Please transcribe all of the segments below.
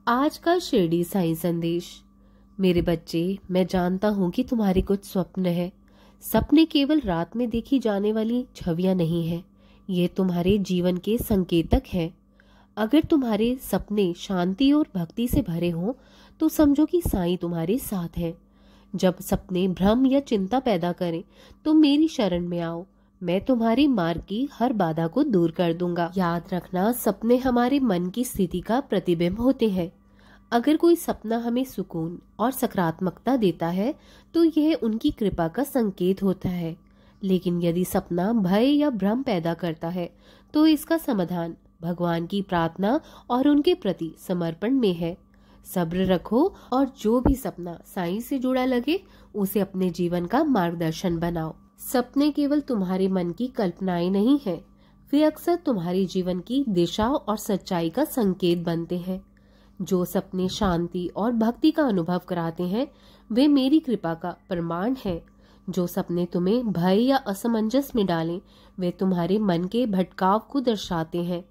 आज का शिरडी साईं संदेश। मेरे बच्चे, मैं जानता हूँ कि तुम्हारे कुछ स्वप्न हैं। सपने केवल रात में देखी जाने वाली छवियां नहीं हैं, ये तुम्हारे जीवन के संकेतक हैं। अगर तुम्हारे सपने शांति और भक्ति से भरे हों तो समझो कि साईं तुम्हारे साथ हैं। जब सपने भ्रम या चिंता पैदा करें तो मेरी शरण में आओ, मैं तुम्हारे मार्ग की हर बाधा को दूर कर दूंगा। याद रखना, सपने हमारे मन की स्थिति का प्रतिबिंब होते हैं। अगर कोई सपना हमें सुकून और सकारात्मकता देता है तो यह उनकी कृपा का संकेत होता है, लेकिन यदि सपना भय या भ्रम पैदा करता है तो इसका समाधान भगवान की प्रार्थना और उनके प्रति समर्पण में है। सब्र रखो और जो भी सपना साईं से जुड़ा लगे उसे अपने जीवन का मार्गदर्शन बनाओ। सपने केवल तुम्हारे मन की कल्पनाएं नहीं है, वे अक्सर तुम्हारे जीवन की दिशा और सच्चाई का संकेत बनते हैं। जो सपने शांति और भक्ति का अनुभव कराते हैं वे मेरी कृपा का प्रमाण हैं। जो सपने तुम्हें भय या असमंजस में डालें वे तुम्हारे मन के भटकाव को दर्शाते हैं।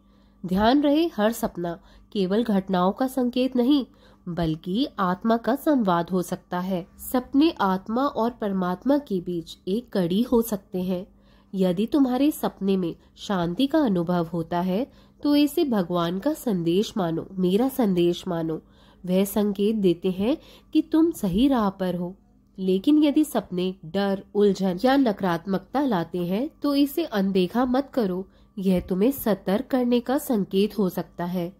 ध्यान रहे, हर सपना केवल घटनाओं का संकेत नहीं बल्कि आत्मा का संवाद हो सकता है। सपने आत्मा और परमात्मा के बीच एक कड़ी हो सकते हैं। यदि तुम्हारे सपने में शांति का अनुभव होता है तो इसे भगवान का संदेश मानो, मेरा संदेश मानो। वह संकेत देते हैं कि तुम सही राह पर हो। लेकिन यदि सपने डर, उलझन या नकारात्मकता लाते हैं तो इसे अनदेखा मत करो, यह तुम्हें सतर्क करने का संकेत हो सकता है।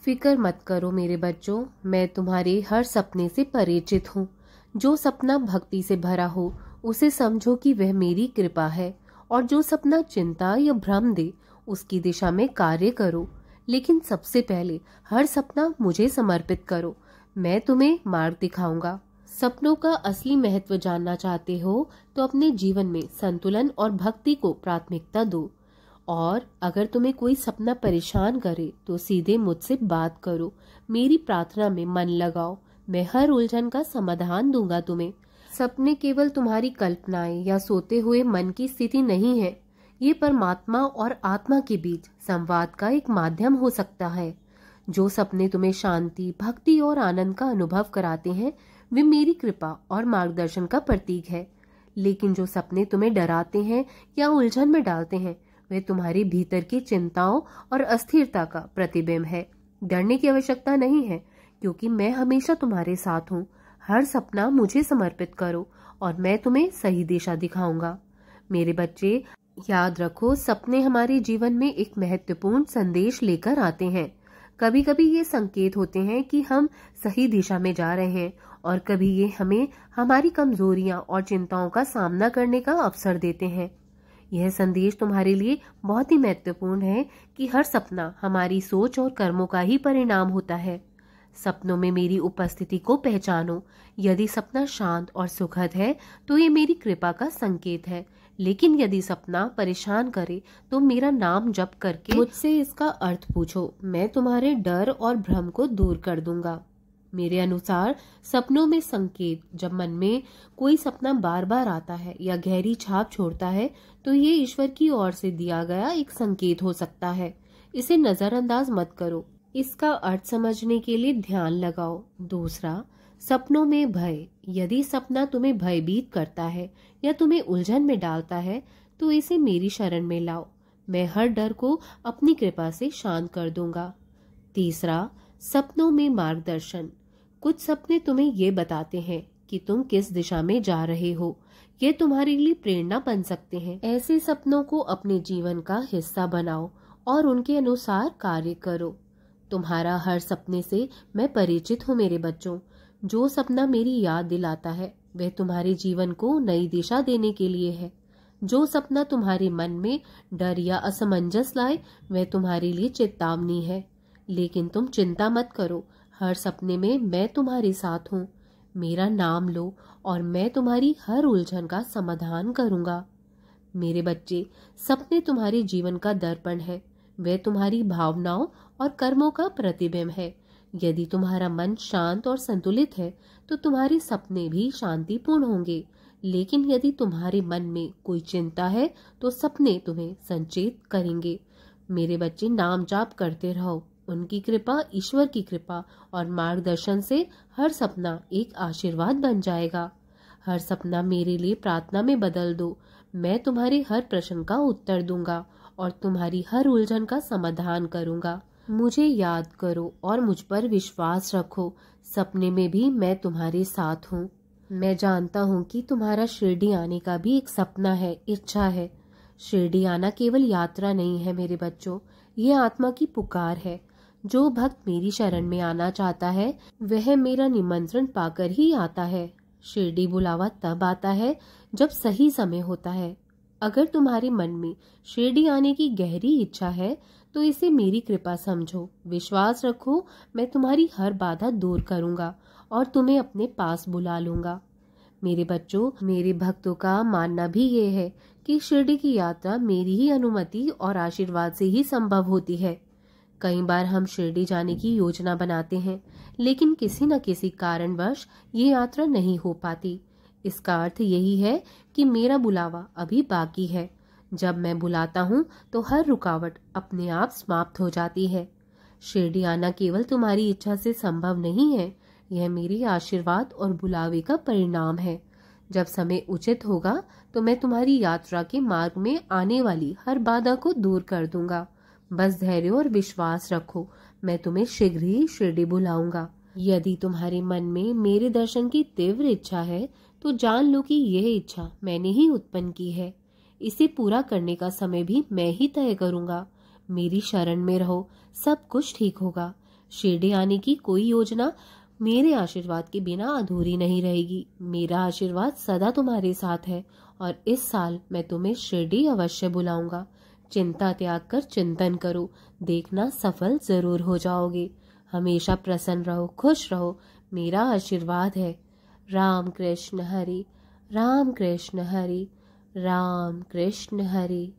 फिक्र मत करो मेरे बच्चों, मैं तुम्हारे हर सपने से परिचित हूँ। जो सपना भक्ति से भरा हो उसे समझो कि वह मेरी कृपा है, और जो सपना चिंता या भ्रम दे उसकी दिशा में कार्य करो। लेकिन सबसे पहले हर सपना मुझे समर्पित करो, मैं तुम्हें मार्ग दिखाऊंगा। सपनों का असली महत्व जानना चाहते हो तो अपने जीवन में संतुलन और भक्ति को प्राथमिकता दो। और अगर तुम्हें कोई सपना परेशान करे तो सीधे मुझसे बात करो, मेरी प्रार्थना में मन लगाओ, मैं हर उलझन का समाधान दूंगा तुम्हें। सपने केवल तुम्हारी कल्पनाएं या सोते हुए मन की स्थिति नहीं है, ये परमात्मा और आत्मा के बीच संवाद का एक माध्यम हो सकता है। जो सपने तुम्हें शांति, भक्ति और आनंद का अनुभव कराते हैं वे मेरी कृपा और मार्गदर्शन का प्रतीक है। लेकिन जो सपने तुम्हें डराते हैं या उलझन में डालते हैं वे तुम्हारी भीतर की चिंताओं और अस्थिरता का प्रतिबिंब है। डरने की आवश्यकता नहीं है, क्योंकि मैं हमेशा तुम्हारे साथ हूँ। हर सपना मुझे समर्पित करो और मैं तुम्हें सही दिशा दिखाऊंगा। मेरे बच्चे, याद रखो, सपने हमारे जीवन में एक महत्वपूर्ण संदेश लेकर आते हैं। कभी कभी ये संकेत होते हैं कि हम सही दिशा में जा रहे हैं, और कभी ये हमें हमारी कमजोरियां और चिंताओं का सामना करने का अवसर देते हैं। यह संदेश तुम्हारे लिए बहुत ही महत्वपूर्ण है कि हर सपना हमारी सोच और कर्मों का ही परिणाम होता है। सपनों में मेरी उपस्थिति को पहचानो। यदि सपना शांत और सुखद है तो ये मेरी कृपा का संकेत है, लेकिन यदि सपना परेशान करे तो मेरा नाम जप करके मुझसे इसका अर्थ पूछो, मैं तुम्हारे डर और भ्रम को दूर कर दूंगा। मेरे अनुसार सपनों में संकेत, जब मन में कोई सपना बार बार आता है या गहरी छाप छोड़ता है तो ये ईश्वर की ओर से दिया गया एक संकेत हो सकता है। इसे नजरअंदाज मत करो, इसका अर्थ समझने के लिए ध्यान लगाओ। दूसरा, सपनों में भय। यदि सपना तुम्हें भयभीत करता है या तुम्हें उलझन में डालता है तो इसे मेरी शरण में लाओ, मैं हर डर को अपनी कृपा से शांत कर दूंगा। तीसरा, सपनों में मार्गदर्शन। कुछ सपने तुम्हें ये बताते हैं कि तुम किस दिशा में जा रहे हो, ये तुम्हारे लिए प्रेरणा बन सकते हैं। ऐसे सपनों को अपने जीवन का हिस्सा बनाओ और उनके अनुसार कार्य करो। तुम्हारा हर सपने से मैं परिचित हूँ मेरे बच्चों। जो सपना मेरी याद दिलाता है वह तुम्हारे जीवन को नई दिशा देने के लिए है। जो सपना तुम्हारे मन में डर या असमंजस लाए वह तुम्हारे लिए चेतावनी है। लेकिन तुम चिंता मत करो, हर सपने में मैं तुम्हारे साथ हूँ। मेरा नाम लो और मैं तुम्हारी हर उलझन का समाधान करूँगा। मेरे बच्चे, सपने तुम्हारे जीवन का दर्पण है, वे तुम्हारी भावनाओं और कर्मों का प्रतिबिंब है। यदि तुम्हारा मन शांत और संतुलित है तो तुम्हारे सपने भी शांतिपूर्ण होंगे। लेकिन यदि तुम्हारे मन में कोई चिंता है तो सपने तुम्हें संचेत करेंगे। मेरे बच्चे, नाम जाप करते रहो, उनकी कृपा, ईश्वर की कृपा और मार्गदर्शन से हर सपना एक आशीर्वाद बन जाएगा। हर सपना मेरे लिए प्रार्थना में बदल दो। मैं तुम्हारे हर प्रश्न का उत्तर दूंगा और तुम्हारी हर उलझन का समाधान करूंगा। मुझे याद करो और मुझ पर विश्वास रखो। सपने में भी मैं तुम्हारे साथ हूँ। मैं जानता हूँ कि तुम्हारा शिरडी आने का भी एक सपना है, इच्छा है। शिरडी आना केवल यात्रा नहीं है मेरे बच्चों, ये आत्मा की पुकार है। जो भक्त मेरी शरण में आना चाहता है वह मेरा निमंत्रण पाकर ही आता है। शिरडी बुलावा तब आता है जब सही समय होता है। अगर तुम्हारे मन में शिरडी आने की गहरी इच्छा है तो इसे मेरी कृपा समझो। विश्वास रखो, मैं तुम्हारी हर बाधा दूर करूंगा और तुम्हें अपने पास बुला लूंगा। मेरे बच्चों, मेरे भक्तों का मानना भी ये है कि शिरडी की यात्रा मेरी ही अनुमति और आशीर्वाद से ही संभव होती है। कई बार हम शिरडी जाने की योजना बनाते हैं, लेकिन किसी न किसी कारणवश ये यात्रा नहीं हो पाती। इसका अर्थ यही है कि मेरा बुलावा अभी बाकी है। जब मैं बुलाता हूँ तो हर रुकावट अपने आप समाप्त हो जाती है। शिरडी आना केवल तुम्हारी इच्छा से संभव नहीं है, यह मेरे आशीर्वाद और बुलावे का परिणाम है। जब समय उचित होगा तो मैं तुम्हारी यात्रा के मार्ग में आने वाली हर बाधा को दूर कर दूंगा। बस धैर्य और विश्वास रखो, मैं तुम्हें शीघ्र ही शिरडी बुलाऊंगा। यदि तुम्हारे मन में मेरे दर्शन की तीव्र इच्छा है तो जान लो कि यह इच्छा मैंने ही उत्पन्न की है। इसे पूरा करने का समय भी मैं ही तय करूंगा। मेरी शरण में रहो, सब कुछ ठीक होगा। शिरडी आने की कोई योजना मेरे आशीर्वाद के बिना अधूरी नहीं रहेगी। मेरा आशीर्वाद सदा तुम्हारे साथ है और इस साल मैं तुम्हें शिरडी अवश्य बुलाऊंगा। चिंता त्याग कर चिंतन करो, देखना सफल जरूर हो जाओगे। हमेशा प्रसन्न रहो, खुश रहो, मेरा आशीर्वाद है। राम कृष्ण हरि, राम कृष्ण हरि, राम कृष्ण हरि।